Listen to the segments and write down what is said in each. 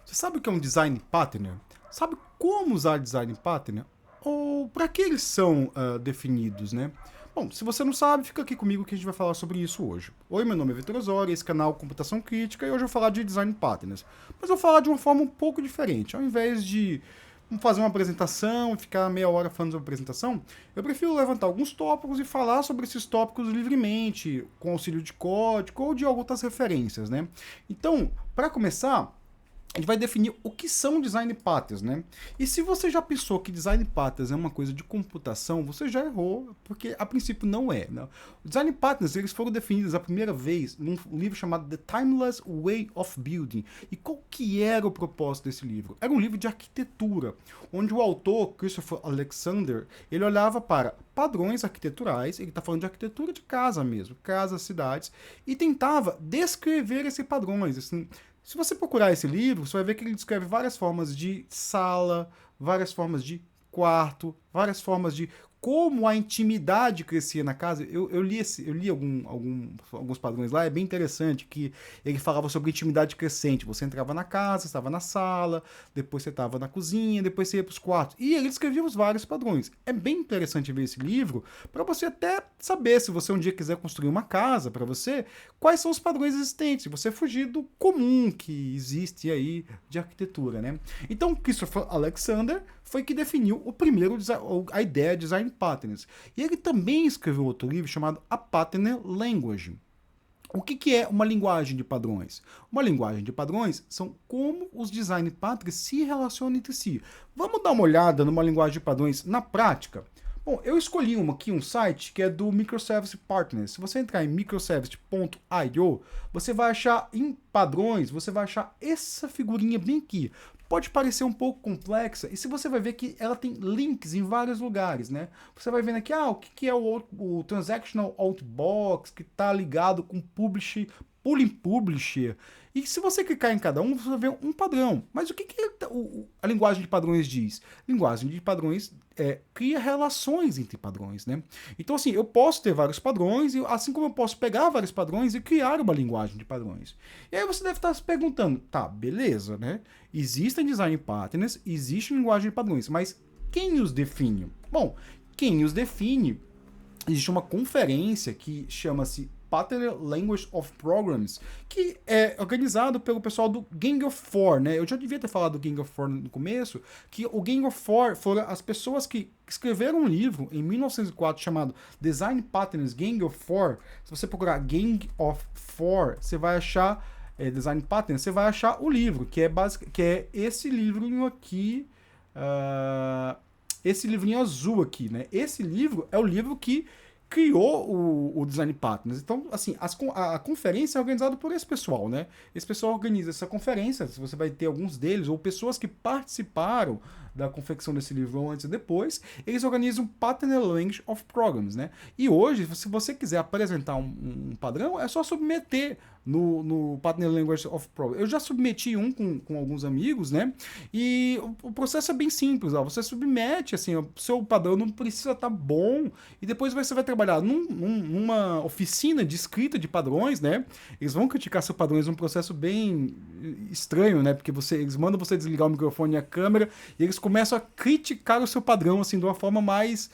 Você sabe o que é um design pattern? Sabe como usar design pattern? Ou para que eles são definidos, né? Bom, se você não sabe, fica aqui comigo que a gente vai falar sobre isso hoje. Oi, meu nome é Vitor Osório, esse canal é Computação Crítica, e hoje eu vou falar de design patterns. Mas eu vou falar de uma forma um pouco diferente. Ao invés de fazer uma apresentação e ficar meia hora falando sobre apresentação, eu prefiro levantar alguns tópicos e falar sobre esses tópicos livremente, com auxílio de código ou de outras referências, né? Então, para começar, a gente vai definir o que são design patterns, né? E se você já pensou que design patterns é uma coisa de computação, você já errou, porque a princípio não é. Né? O design patterns eles foram definidos a primeira vez num livro chamado The Timeless Way of Building. E qual que era o propósito desse livro? Era um livro de arquitetura, onde o autor, Christopher Alexander, ele olhava para padrões arquiteturais, ele está falando de arquitetura de casa mesmo, casas, cidades, e tentava descrever esses padrões, assim, se você procurar esse livro, você vai ver que ele descreve várias formas de sala, várias formas de quarto, várias formas de como a intimidade crescia na casa. Eu li alguns padrões lá, é bem interessante, que ele falava sobre intimidade crescente. Você entrava na casa, estava na sala, depois você estava na cozinha, depois você ia para os quartos. E ele descrevia os vários padrões. É bem interessante ver esse livro, para você até saber, se você um dia quiser construir uma casa para você, quais são os padrões existentes, você fugir do comum que existe aí de arquitetura, né? Então, Christopher Alexander foi que definiu o primeiro a ideia de design patterns. E ele também escreveu outro livro chamado A Pattern Language. O que é uma linguagem de padrões? Uma linguagem de padrões são como os design patterns se relacionam entre si. Vamos dar uma olhada numa linguagem de padrões na prática? Bom, eu escolhi um site que é do Microservice Partners. Se você entrar em microservice.io, você vai achar em padrões, você vai achar essa figurinha bem aqui. Pode parecer um pouco complexa, e se você vai ver que ela tem links em vários lugares, né? Você vai vendo aqui, o que é o Transactional Outbox, que está ligado com Pulling Publisher. E se você clicar em cada um, você vai ver um padrão. Mas o que a linguagem de padrões diz? Linguagem de padrões cria relações entre padrões, né? Então, assim, eu posso ter vários padrões, e assim como eu posso pegar vários padrões e criar uma linguagem de padrões. E aí você deve estar se perguntando, tá, beleza, né? Existem design patterns, existe linguagem de padrões, mas quem os define? Bom, quem os define, existe uma conferência que chama-se Pattern Language of Programs, que é organizado pelo pessoal do Gang of Four, né? Eu já devia ter falado do Gang of Four no começo, que o Gang of Four foram as pessoas que escreveram um livro em 1904 chamado Design Patterns Gang of Four. Se você procurar Gang of Four, você vai achar Design Patterns, você vai achar o livro, que é esse livrinho aqui, esse livrinho azul aqui, né? Esse livro é o livro que criou o Design Patterns. Então, assim, a conferência é organizada por esse pessoal, né? Esse pessoal organiza essa conferência, você vai ter alguns deles, ou pessoas que participaram da confecção desse livro antes e depois, eles organizam Pattern Language of Programs, né? E hoje, se você quiser apresentar um padrão, é só submeter no Pattern Language of Programs. Eu já submeti um com alguns amigos, né? E o processo é bem simples, ó. Você submete, assim, o seu padrão não precisa estar bom, e depois você vai trabalhar numa oficina de escrita de padrões, né? Eles vão criticar seu padrões num processo bem estranho, né? Porque eles mandam você desligar o microfone e a câmera, e eles começam a criticar o seu padrão, assim, de uma forma mais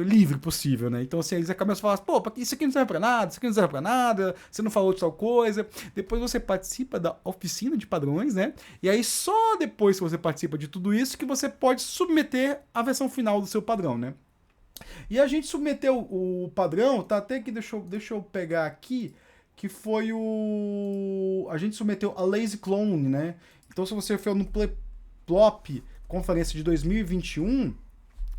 livre possível, né? Então, assim, eles começam a falar, pô, isso aqui não serve pra nada, isso aqui não serve pra nada, você não falou de tal coisa. Depois você participa da oficina de padrões, né? E aí, só depois que você participa de tudo isso, que você pode submeter a versão final do seu padrão, né? E a gente submeteu o padrão, tá até que deixa eu pegar aqui, que foi o... A gente submeteu a Lazy Clone, né? Então, se você for no Plop Conferência de 2021,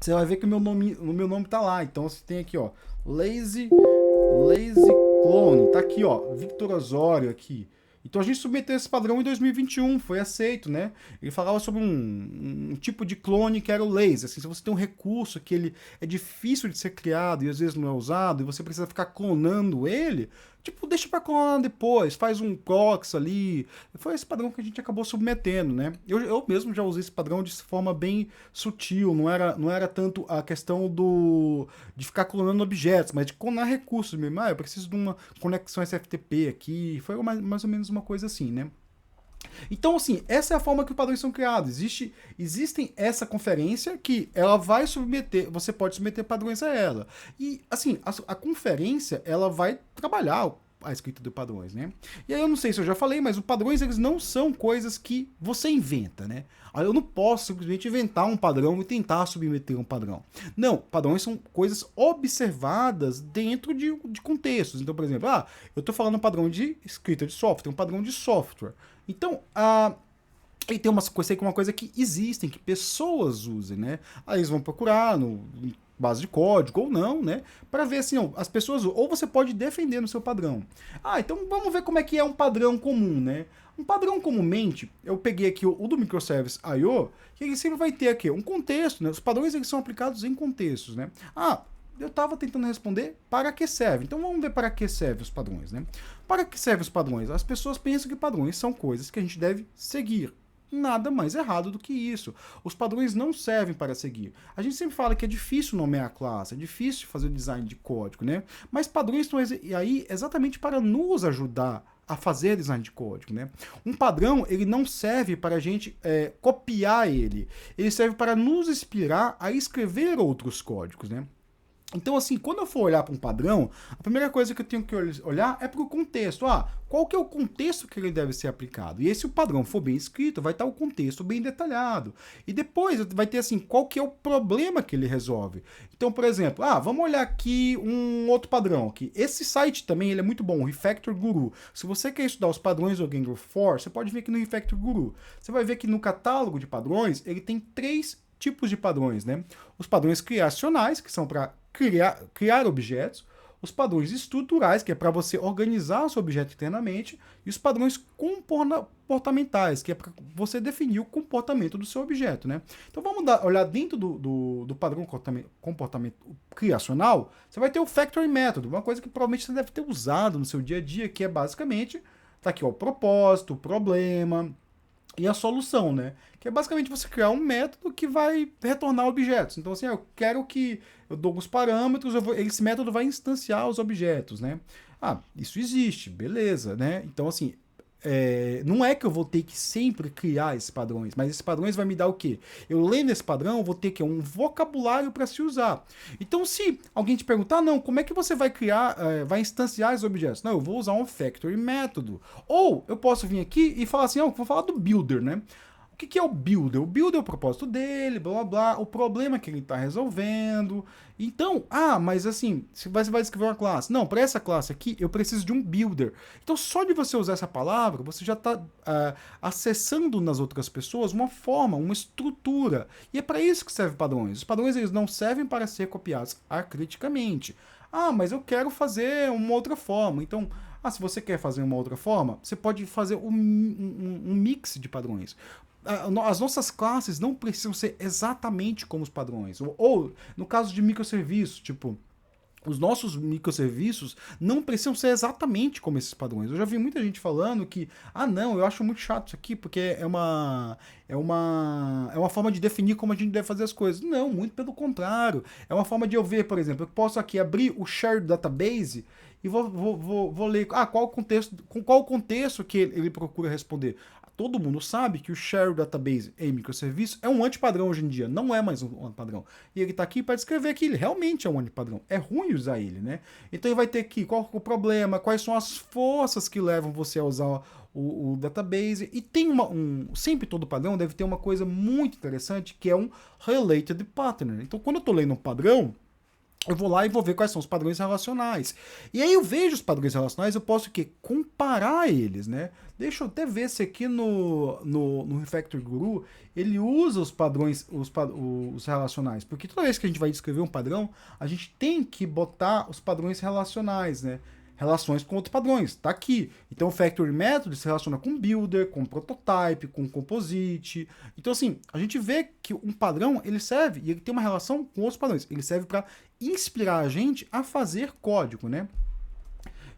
você vai ver que o meu nome tá lá. Então, você tem aqui, ó, Lazy Clone. Tá aqui, ó, Victor Osório aqui. Então a gente submeteu esse padrão em 2021, foi aceito, né? Ele falava sobre um tipo de clone que era o lazy. Assim, se você tem um recurso que ele é difícil de ser criado e às vezes não é usado, e você precisa ficar clonando ele, tipo, deixa pra clonar depois, faz um proxy ali. Foi esse padrão que a gente acabou submetendo, né? Eu mesmo já usei esse padrão de forma bem sutil, não era tanto a questão de ficar clonando objetos, mas de clonar recursos mesmo. Eu preciso de uma conexão SFTP aqui, foi mais ou menos uma coisa assim, né? Então, assim, essa é a forma que os padrões são criados. Existem essa conferência que ela vai submeter, você pode submeter padrões a ela. E, assim, a conferência, ela vai trabalhar a escrita de padrões, né? E aí eu não sei se eu já falei, mas os padrões, eles não são coisas que você inventa, né? Eu não posso simplesmente inventar um padrão e tentar submeter um padrão. Não, padrões são coisas observadas dentro de contextos. Então, por exemplo, eu estou falando um padrão de escrita de software, um padrão de software. Então, e tem uma coisa que existem, que pessoas usem, né? Aí eles vão procurar no base de código ou não, né? Para ver assim, as pessoas, ou você pode defender no seu padrão. Então vamos ver como é que é um padrão comum, né? Um padrão comumente, eu peguei aqui o do Microservice I/O, que ele sempre vai ter aqui um contexto, né? Os padrões eles são aplicados em contextos, né? Eu estava tentando responder para que serve. Então vamos ver para que servem os padrões, né? Para que servem os padrões? As pessoas pensam que padrões são coisas que a gente deve seguir. Nada mais errado do que isso. Os padrões não servem para seguir. A gente sempre fala que é difícil nomear a classe, é difícil fazer o design de código, né? Mas padrões estão aí exatamente para nos ajudar a fazer design de código, né? Um padrão, ele não serve para a gente copiar ele. Ele serve para nos inspirar a escrever outros códigos, né? Então, assim, quando eu for olhar para um padrão, a primeira coisa que eu tenho que olhar é para o contexto. Qual que é o contexto que ele deve ser aplicado? E se o padrão for bem escrito, vai estar o contexto bem detalhado. E depois vai ter, assim, qual que é o problema que ele resolve. Então, por exemplo, vamos olhar aqui um outro padrão aqui. Esse site também ele é muito bom, o Refactor Guru. Se você quer estudar os padrões do Django 4, você pode ver aqui no Refactor Guru. Você vai ver que no catálogo de padrões, ele tem 3 tipos de padrões, né? Os padrões criacionais, que são para criar objetos, os padrões estruturais, que é para você organizar o seu objeto internamente, e os padrões comportamentais, que é para você definir o comportamento do seu objeto, né? Então vamos olhar dentro do padrão comportamento criacional, você vai ter o Factory Method, uma coisa que provavelmente você deve ter usado no seu dia a dia, que é basicamente, tá aqui, o propósito, o problema e a solução, né? Que é basicamente você criar um método que vai retornar objetos. Então, assim, eu quero que eu dou alguns parâmetros, esse método vai instanciar os objetos, né? Isso existe, beleza, né? Então, assim, não é que eu vou ter que sempre criar esses padrões, mas esses padrões vai me dar o quê? Eu lendo esse padrão, eu vou ter que um vocabulário para se usar. Então, se alguém te perguntar, não, como é que você vai criar, vai instanciar os objetos? Não, eu vou usar um factory método. Ou eu posso vir aqui e falar assim, vou falar do builder, né? O que é o builder? O builder é o propósito dele, blá blá blá, o problema que ele está resolvendo. Então, mas assim, você vai escrever uma classe. Não, para essa classe aqui, eu preciso de um builder. Então, só de você usar essa palavra, você já está acessando nas outras pessoas uma forma, uma estrutura. E é para isso que servem padrões. Os padrões eles não servem para ser copiados acriticamente. Mas eu quero fazer uma outra forma. Então, se você quer fazer uma outra forma, você pode fazer um mix de padrões. As nossas classes não precisam ser exatamente como os padrões. Ou no caso de microserviços, tipo, os nossos microserviços não precisam ser exatamente como esses padrões. Eu já vi muita gente falando que, não, eu acho muito chato isso aqui, porque é uma forma de definir como a gente deve fazer as coisas. Não, muito pelo contrário. É uma forma de eu ver, por exemplo, eu posso aqui abrir o shared database e vou ler qual o contexto que ele procura responder. Todo mundo sabe que o Shared Database em microserviço é um antipadrão hoje em dia, não é mais um antipadrão. E ele está aqui para descrever que ele realmente é um antipadrão. É ruim usar ele, né? Então ele vai ter aqui qual é o problema, quais são as forças que levam você a usar o database. E tem sempre todo padrão deve ter uma coisa muito interessante que é um Related Pattern. Então quando eu estou lendo um padrão, eu vou lá e vou ver quais são os padrões relacionais. E aí eu vejo os padrões relacionais, eu posso o quê? Comparar eles, né? Deixa eu até ver se aqui no Refactor Guru ele usa os padrões, os relacionais. Porque toda vez que a gente vai descrever um padrão, a gente tem que botar os padrões relacionais, né? Relações com outros padrões, tá aqui. Então o Factory Method se relaciona com Builder, com Prototype, com Composite. Então assim, a gente vê que um padrão, ele serve, e ele tem uma relação com outros padrões. Ele serve para inspirar a gente a fazer código, né?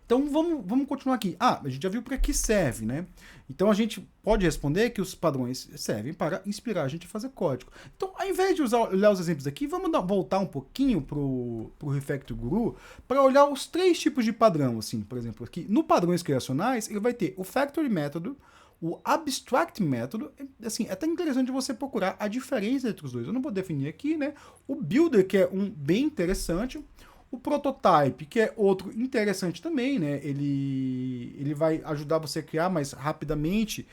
Então vamos continuar aqui. A gente já viu para que serve, né? Então a gente pode responder que os padrões servem para inspirar a gente a fazer código. Então, ao invés de olhar os exemplos aqui, vamos voltar um pouquinho pro Refactor Guru para olhar os 3 tipos de padrão, assim, por exemplo, aqui no padrões criacionais, ele vai ter o Factory Method, O abstract método, assim, é até interessante você procurar a diferença entre os dois. Eu não vou definir aqui, né? O builder, que é um bem interessante. O prototype, que é outro interessante também, né? Ele vai ajudar você a criar mais rapidamente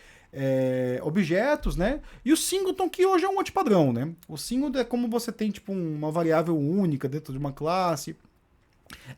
objetos, né? E o singleton, que hoje é um antipadrão, né? O singleton é como você tem tipo uma variável única dentro de uma classe.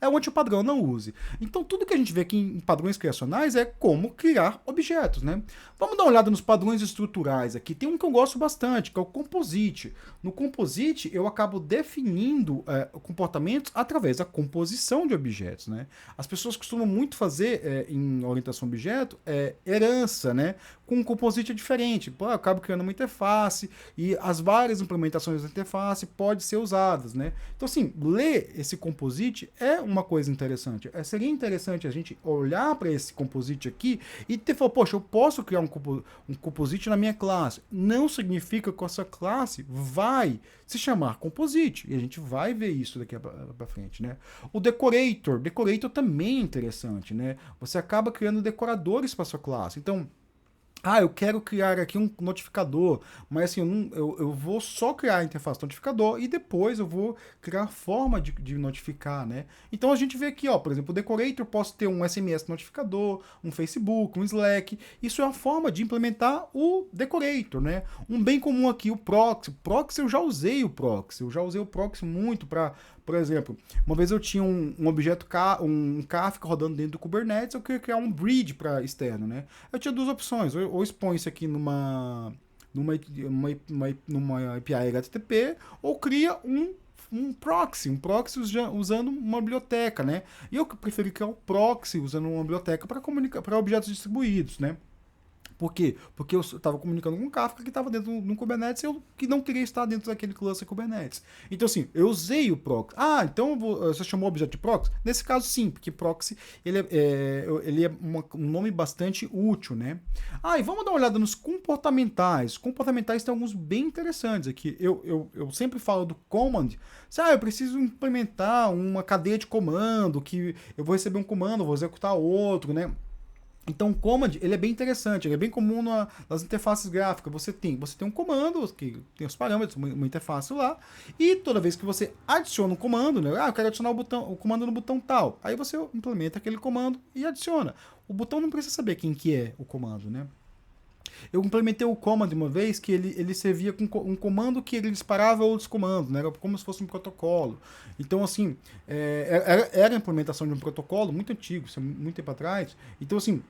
É o antipadrão, não use. Então, tudo que a gente vê aqui em padrões criacionais é como criar objetos, né? Vamos dar uma olhada nos padrões estruturais aqui. Tem um que eu gosto bastante, que é o Composite. No Composite, eu acabo definindo comportamentos através da composição de objetos, né? As pessoas costumam muito fazer, em orientação a objeto, herança, né? Com um Composite é diferente. Pô, eu acabo criando uma interface e as várias implementações da interface podem ser usadas, né? Então, assim, ler esse Composite é uma coisa interessante. Seria interessante a gente olhar para esse Composite aqui e ter falado, poxa, eu posso criar um Composite na minha classe. Não significa que essa classe vai se chamar Composite. E a gente vai ver isso daqui para frente, né? O Decorator também é interessante, né? Você acaba criando decoradores para sua classe. Então, eu quero criar aqui um notificador, mas assim, eu vou só criar a interface notificador e depois eu vou criar forma de notificar, né? Então a gente vê aqui, ó, por exemplo, o Decorator, eu posso ter um SMS notificador, um Facebook, um Slack. Isso é uma forma de implementar o Decorator, né? Um bem comum aqui, o Proxy. Proxy, eu já usei o Proxy. Eu já usei o Proxy muito para, por exemplo, uma vez eu tinha um objeto, um Kafka rodando dentro do Kubernetes, eu queria criar um bridge para externo, né? Eu tinha duas opções, ou expõe isso aqui numa API HTTP, ou cria um proxy usando uma biblioteca, né? E eu preferi criar o proxy usando uma biblioteca para comunicar para objetos distribuídos, né? Por quê? Porque eu estava comunicando com o Kafka que estava dentro de um Kubernetes e eu que não queria estar dentro daquele cluster Kubernetes. Então, assim, eu usei o proxy. Então você chamou o objeto de proxy? Nesse caso, sim, porque proxy ele é um nome bastante útil, né? E vamos dar uma olhada nos comportamentais. Comportamentais tem alguns bem interessantes aqui. Eu sempre falo do command. Eu preciso implementar uma cadeia de comando, que eu vou receber um comando, vou executar outro, né? Então o command, ele é bem interessante, ele é bem comum nas interfaces gráficas. Você tem um comando, que tem os parâmetros, uma interface lá, e toda vez que você adiciona um comando, né? Eu quero adicionar o comando no botão tal. Aí você implementa aquele comando e adiciona. O botão não precisa saber quem que é o comando, né? Eu implementei o command uma vez que ele servia com um comando que ele disparava outros comandos, né? Era como se fosse um protocolo. Então, assim, era a implementação de um protocolo muito antigo, isso é muito tempo atrás. Então, assim,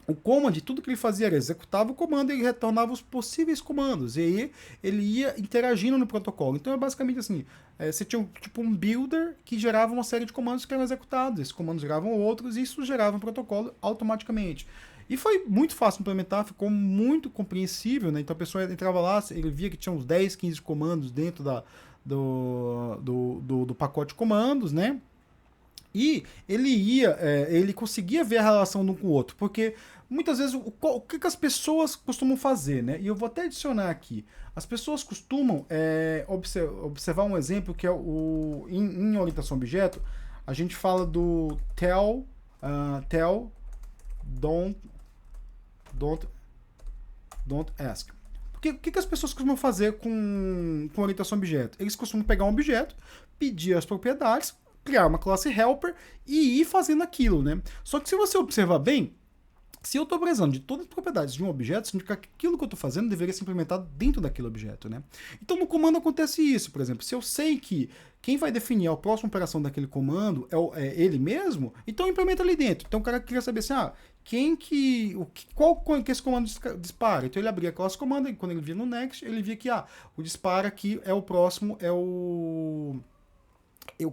o command, tudo que ele fazia era executava o comando e retornava os possíveis comandos. E aí ele ia interagindo no protocolo. Então é basicamente assim, você tinha um builder que gerava uma série de comandos que eram executados. Esses comandos geravam outros e isso gerava um protocolo automaticamente. E foi muito fácil de implementar, ficou muito compreensível, né? Então a pessoa entrava lá, ele via que tinha uns 10, 15 comandos dentro do pacote de comandos, né? E ele conseguia ver a relação de um com o outro, porque muitas vezes o que as pessoas costumam fazer, né? E eu vou até adicionar aqui. As pessoas costumam observar um exemplo que é em orientação a objeto, a gente fala do tell, don't ask. Porque o que as pessoas costumam fazer com orientação a objeto? Eles costumam pegar um objeto, pedir as propriedades, criar uma classe helper e ir fazendo aquilo, né? Só que se você observar bem, se eu estou precisando de todas as propriedades de um objeto, significa que aquilo que eu estou fazendo deveria ser implementado dentro daquele objeto, né? Então no comando acontece isso, por exemplo, se eu sei que quem vai definir a próxima operação daquele comando é ele mesmo, então implementa ali dentro. Então o cara queria saber assim, qual que esse comando dispara? Então ele abria a classe comando e quando ele via no next, ele via que o dispara aqui é o próximo,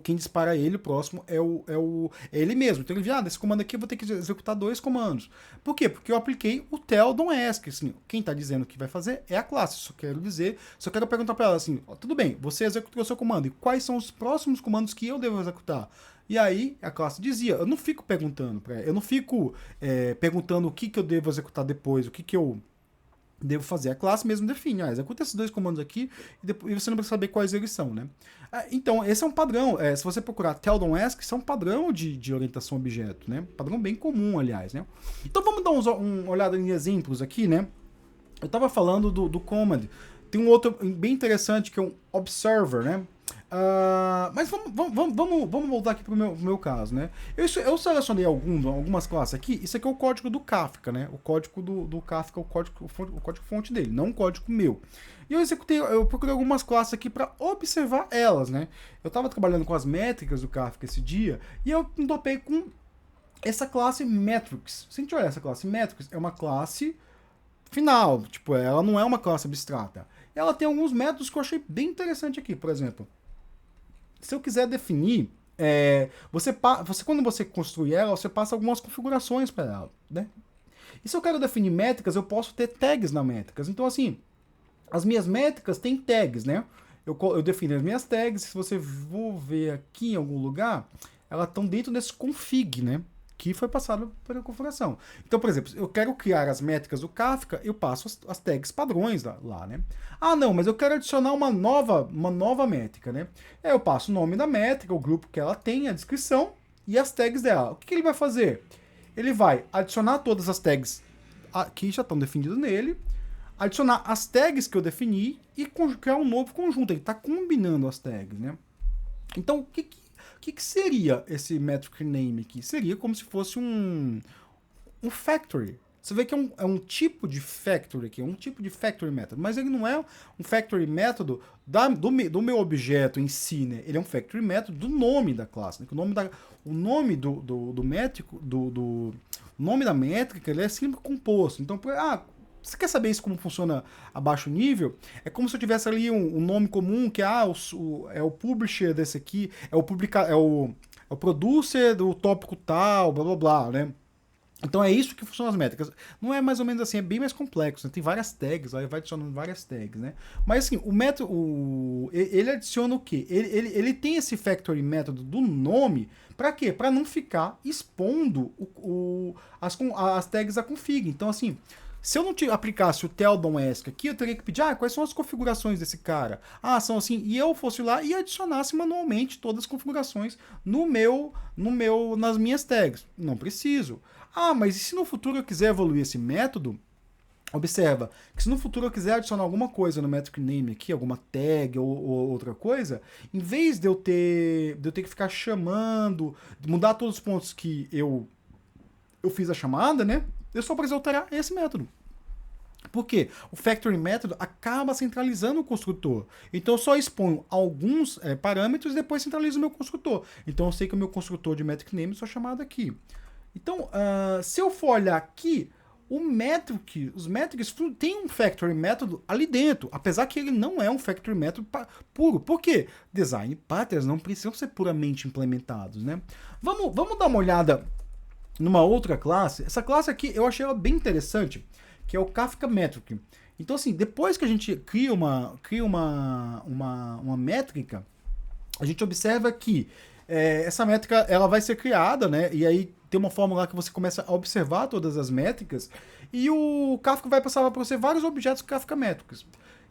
quem dispara ele, o próximo, é ele mesmo. Então ele vê, nesse comando aqui eu vou ter que executar 2 comandos. Por quê? Porque eu apliquei o tell don't ask. Assim, quem está dizendo que vai fazer é a classe. Só quero perguntar para ela assim, tudo bem, você executou o seu comando, e quais são os próximos comandos que eu devo executar? E aí a classe dizia, eu não fico perguntando para ela, eu não fico perguntando o que eu devo executar depois, o que eu devo fazer. A classe mesmo define. Executa esses dois comandos aqui e você não precisa saber quais eles são, né? Então, esse é um padrão. Se você procurar tell don't ask, isso é um padrão de orientação a objeto, né? Padrão bem comum, aliás, né? Então, vamos dar uma olhada em exemplos aqui, né? Eu estava falando do command. Tem um outro bem interessante que é um observer, né? Mas vamos voltar aqui pro meu caso, né? Eu selecionei algumas classes aqui. Isso aqui é o código do Kafka, né? O código do Kafka, o código fonte dele, não o código meu. E eu procurei algumas classes aqui para observar elas, né? Eu estava trabalhando com as métricas do Kafka esse dia e eu me topei com essa classe metrics. Se a gente olhar essa classe metrics, é uma classe final, tipo, ela não é uma classe abstrata. Ela tem alguns métodos que eu achei bem interessante aqui, por exemplo. Se eu quiser definir, quando você construi ela, você passa algumas configurações para ela, né? E se eu quero definir métricas, eu posso ter tags na métricas. Então, assim, as minhas métricas têm tags, né? Eu defino as minhas tags, se você for ver aqui em algum lugar, elas estão dentro desse config, né? Que foi passado pela configuração. Então, por exemplo, eu quero criar as métricas do Kafka, eu passo as tags padrões lá, né? Ah, não, mas eu quero adicionar uma nova métrica, né? Eu passo o nome da métrica, o grupo que ela tem, a descrição e as tags dela. O que ele vai fazer? Ele vai adicionar todas as tags que já estão definidas nele, adicionar as tags que eu defini e criar um novo conjunto. Ele está combinando as tags, né? Então, o que seria esse metric name aqui? Seria como se fosse um factory. Você vê que é um tipo de factory aqui, um tipo de factory method, mas ele não é um factory método do meu objeto em si, né? Ele é um factory método do nome da classe, né? O nome do métrico, o nome da métrica, ele é sempre composto. Então, você quer saber isso como funciona a baixo nível? É como se eu tivesse ali um nome comum, que é o publisher desse aqui, é o producer do tópico tal, blá blá blá, né? Então é isso que funcionam as métricas. Não é mais ou menos assim, é bem mais complexo, né? Tem várias tags, aí vai adicionando várias tags, né? Mas assim, ele adiciona o quê? Ele tem esse factory método do nome, para quê? Para não ficar expondo as tags da config. Então assim, se eu não aplicasse o tell don't ask aqui, eu teria que pedir, quais são as configurações desse cara? São assim, e eu fosse lá e adicionasse manualmente todas as configurações nas minhas tags. Não preciso. Mas e se no futuro eu quiser evoluir esse método? Observa que se no futuro eu quiser adicionar alguma coisa no metric name aqui, alguma tag ou outra coisa, em vez de eu ter que ficar chamando, mudar todos os pontos que eu fiz a chamada, né? Eu só preciso alterar esse método. Por quê? O factory método acaba centralizando o construtor. Então eu só exponho alguns parâmetros e depois centralizo o meu construtor. Então eu sei que o meu construtor de metric name é só chamado aqui. Então, se eu for olhar aqui, os metrics tem um factory método ali dentro, apesar que ele não é um factory método puro. Por quê? Design patterns não precisam ser puramente implementados, né? Vamos dar uma olhada numa outra classe. Essa classe aqui eu achei ela bem interessante, que é o Kafka Metric. Então, assim, depois que a gente cria uma métrica, a gente observa que essa métrica ela vai ser criada, né? E aí tem uma fórmula lá que você começa a observar todas as métricas e o Kafka vai passar para você vários objetos Kafka métricos.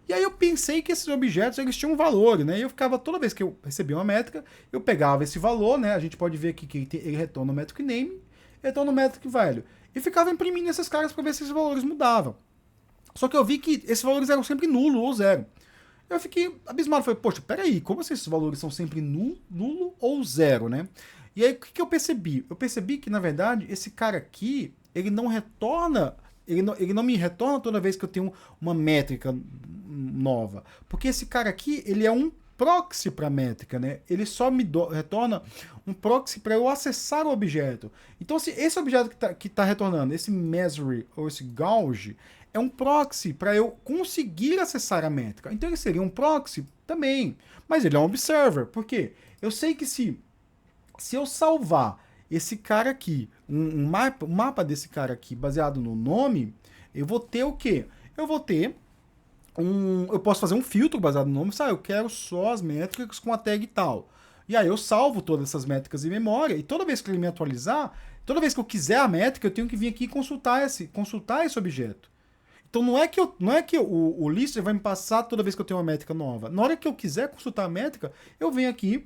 E aí eu pensei que esses objetos eles tinham um valor, né? E eu ficava, toda vez que eu recebia uma métrica, eu pegava esse valor, né? A gente pode ver aqui que ele retorna o metric name, retorna o metric value. E ficava imprimindo esses caras para ver se esses valores mudavam. Só que eu vi que esses valores eram sempre nulo ou zero. Eu fiquei abismado, falei, poxa, peraí, como assim esses valores são sempre nulo ou zero, né? E aí, o que eu percebi? Eu percebi que, na verdade, esse cara aqui, ele não retorna, ele não me retorna toda vez que eu tenho uma métrica nova. Porque esse cara aqui, ele é um proxy para a métrica, né? Ele só me retorna um proxy para eu acessar o objeto. Então, se esse objeto que tá retornando, esse measure ou esse gauge, é um proxy para eu conseguir acessar a métrica. Então, ele seria um proxy também. Mas ele é um observer. Por quê? Eu sei que se eu salvar esse cara aqui, um mapa desse cara aqui baseado no nome, eu vou ter o quê? Eu vou ter eu posso fazer um filtro baseado no nome, eu quero só as métricas com a tag tal. E aí eu salvo todas essas métricas em memória, e toda vez que ele me atualizar, toda vez que eu quiser a métrica, eu tenho que vir aqui e consultar esse objeto. Então não é que o listener vai me passar toda vez que eu tenho uma métrica nova. Na hora que eu quiser consultar a métrica, eu venho aqui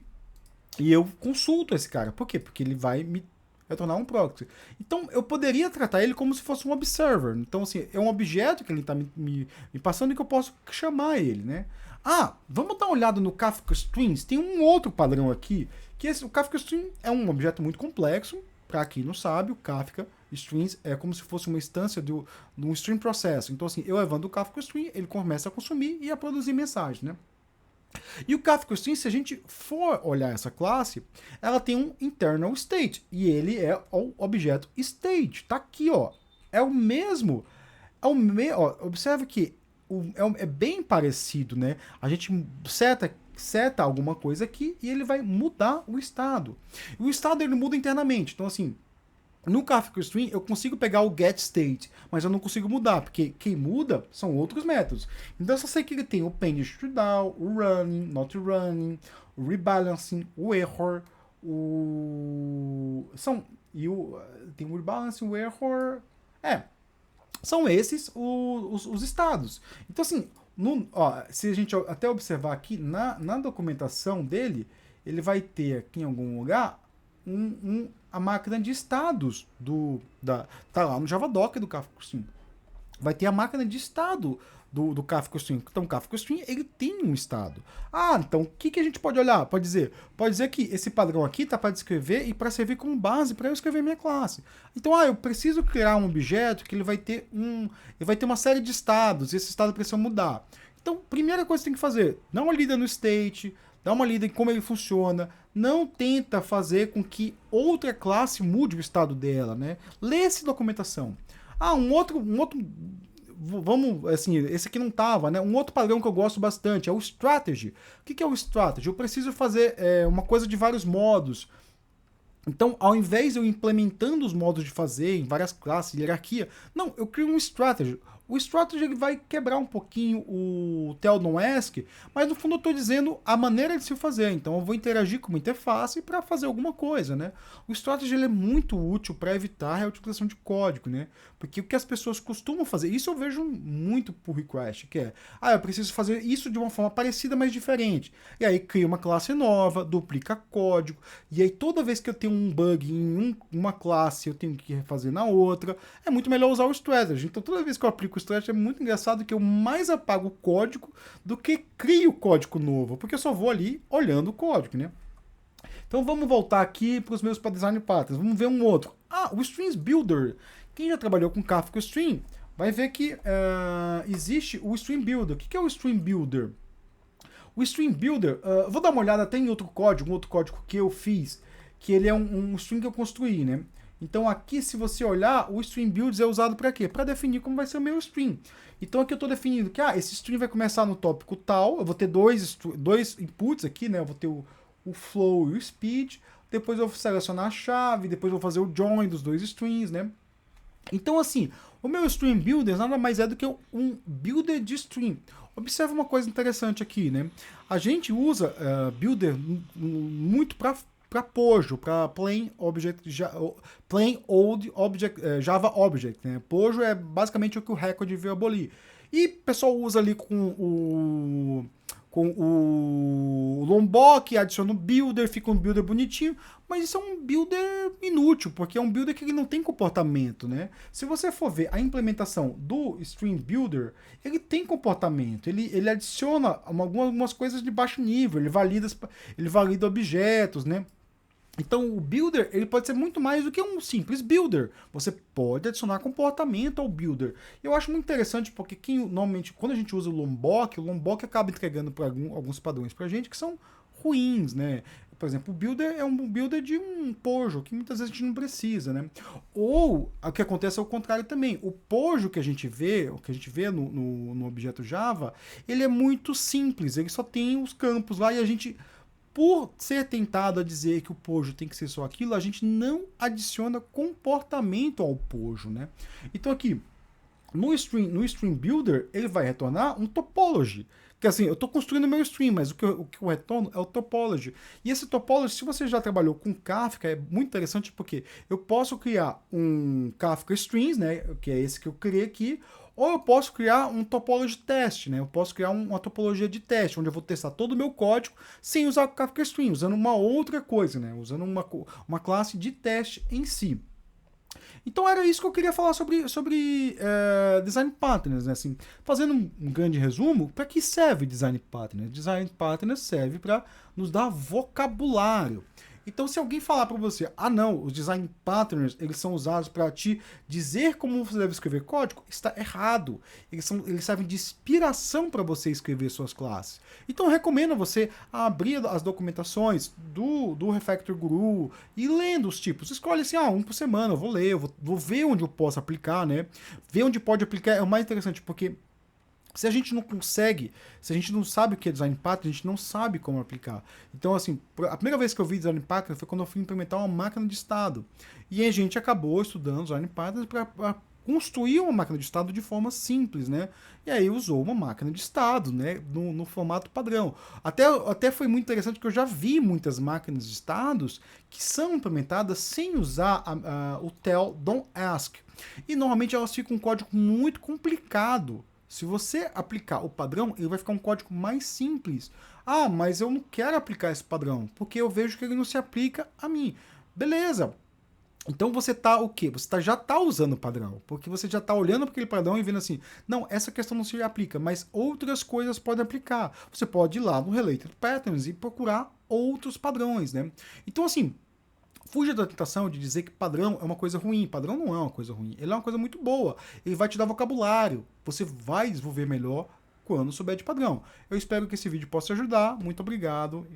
e eu consulto esse cara. Por quê? Porque ele vai me retornar um proxy. Então eu poderia tratar ele como se fosse um observer. Então, assim, é um objeto que ele está me passando e que eu posso chamar ele, né? Ah, vamos dar uma olhada no Kafka Streams. Tem um outro padrão aqui, que o Kafka Stream é um objeto muito complexo. Para quem não sabe, o Kafka Streams é como se fosse uma instância de um stream process. Então, assim, eu levando o Kafka Stream, ele começa a consumir e a produzir mensagem, né? E o Kafka Stream, se a gente for olhar essa classe, ela tem um internal state. E ele é o objeto state. Tá aqui, ó. É o mesmo. Observe que é bem parecido, né? A gente seta alguma coisa aqui e ele vai mudar o estado. E o estado ele muda internamente. Então, assim, no Kafka Stream eu consigo pegar o getState, mas eu não consigo mudar, porque quem muda são outros métodos. Então eu só sei que ele tem o page to down, o running, not running, o rebalancing, o error, tem o rebalancing, o error. São esses os estados. Então, assim, se a gente até observar aqui, na documentação dele, ele vai ter aqui em algum lugar a máquina de estados tá lá no JavaDoc do Kafka Stream. Vai ter a máquina de estado do Kafka Stream. Então, o Kafka Stream, ele tem um estado. Então, o que a gente pode olhar? Pode dizer que esse padrão aqui está para descrever e para servir como base para eu escrever minha classe. Então, eu preciso criar um objeto que ele vai ter uma série de estados, e esse estado precisa mudar. Então, primeira coisa que você tem que fazer, dá uma lida no state, dá uma lida em como ele funciona, não tenta fazer com que outra classe mude o estado dela, né? Lê essa documentação. Um outro vamos, assim, esse aqui não tava, né? Um outro padrão que eu gosto bastante é o strategy. O que é o strategy? Eu preciso fazer uma coisa de vários modos. Então, ao invés de eu implementando os modos de fazer em várias classes, hierarquia, não, eu crio um strategy. O strategy ele vai quebrar um pouquinho o tell don't ask, mas no fundo eu estou dizendo a maneira de se fazer. Então eu vou interagir com uma interface para fazer alguma coisa, né? O strategy ele é muito útil para evitar a reutilização de código, né? Porque o que as pessoas costumam fazer, isso eu vejo muito por request, que é, eu preciso fazer isso de uma forma parecida, mas diferente. E aí cria uma classe nova, duplica código, e aí toda vez que eu tenho um bug em uma classe, eu tenho que refazer na outra. É muito melhor usar o strategy. Então toda vez que eu aplico o strategy é muito engraçado que eu mais apago o código do que crio código novo, porque eu só vou ali olhando o código, né? Então vamos voltar aqui para os meus design patterns. Vamos ver um outro. O Streams Builder. Quem já trabalhou com Kafka Stream vai ver que existe o Stream Builder. O que é o Stream Builder? O Stream Builder, vou dar uma olhada até em outro código que eu fiz, que ele é um stream que eu construí, né? Então aqui, se você olhar, o Stream Builds é usado para quê? Para definir como vai ser o meu stream. Então aqui eu estou definindo que esse stream vai começar no tópico tal, eu vou ter dois inputs aqui, né? Eu vou ter o flow e o speed, depois eu vou selecionar a chave, depois eu vou fazer o join dos dois streams, né? Então assim, o meu Stream Builder nada mais é do que um builder de stream. Observe uma coisa interessante aqui, né? A gente usa builder muito para Pojo, para Plain Old Object, Java Object, né? Pojo é basicamente o que o Record veio abolir. E o pessoal usa ali com o Lombok, adiciona o builder, fica um builder bonitinho, mas isso é um builder inútil, porque é um builder que ele não tem comportamento, né? Se você for ver a implementação do Stream Builder, ele tem comportamento, ele adiciona algumas coisas de baixo nível, ele valida objetos, né? Então o builder ele pode ser muito mais do que um simples builder. Você pode adicionar comportamento ao builder. Eu acho muito interessante porque normalmente quando a gente usa o Lombok acaba entregando para alguns padrões para a gente que são ruins, né? Por exemplo, o builder é um builder de um Pojo, que muitas vezes a gente não precisa, né? Ou o que acontece é o contrário também. O Pojo que a gente vê no objeto Java, ele é muito simples, ele só tem os campos lá e a gente, por ser tentado a dizer que o Pojo tem que ser só aquilo, a gente não adiciona comportamento ao Pojo, né? Então aqui, no Stream Builder, ele vai retornar um topology. Que assim, eu estou construindo meu stream, mas o que eu retorno é o topology. E esse topology, se você já trabalhou com Kafka, é muito interessante porque eu posso criar um Kafka Streams, né? Que é esse que eu criei aqui, Ou eu posso criar um topology test, né? Eu posso criar uma topologia de teste, onde eu vou testar todo o meu código sem usar o Kafka Stream, usando uma outra coisa, né? Usando uma classe de teste em si. Então era isso que eu queria falar sobre Design Patterns, né? Assim, fazendo um grande resumo, para que serve Design Patterns? Design Patterns serve para nos dar vocabulário. Então, se alguém falar para você, ah não, os Design Patterns eles são usados para te dizer como você deve escrever código, está errado. Eles servem de inspiração para você escrever suas classes. Então, eu recomendo você abrir as documentações do Refactor Guru e lendo os tipos. Escolhe assim, um por semana, eu vou ler, vou ver onde eu posso aplicar, né? Ver onde pode aplicar é o mais interessante, porque se a gente não consegue, se a gente não sabe o que é Design Pattern, a gente não sabe como aplicar. Então, assim, a primeira vez que eu vi Design Pattern foi quando eu fui implementar uma máquina de estado. E a gente acabou estudando Design Pattern para construir uma máquina de estado de forma simples, né? E aí usou uma máquina de estado, né? No formato padrão. Até foi muito interessante porque eu já vi muitas máquinas de estados que são implementadas sem usar o tell, don't ask. E normalmente elas ficam um código muito complicado. Se você aplicar o padrão, ele vai ficar um código mais simples. Ah, mas eu não quero aplicar esse padrão, porque eu vejo que ele não se aplica a mim. Beleza. Então você tá o quê? Você já tá usando o padrão, porque você já tá olhando para aquele padrão e vendo assim, não, essa questão não se aplica, mas outras coisas podem aplicar. Você pode ir lá no Related Patterns e procurar outros padrões, né? Então assim, fuja da tentação de dizer que padrão é uma coisa ruim. Padrão não é uma coisa ruim. Ele é uma coisa muito boa. Ele vai te dar vocabulário. Você vai desenvolver melhor quando souber de padrão. Eu espero que esse vídeo possa te ajudar. Muito obrigado.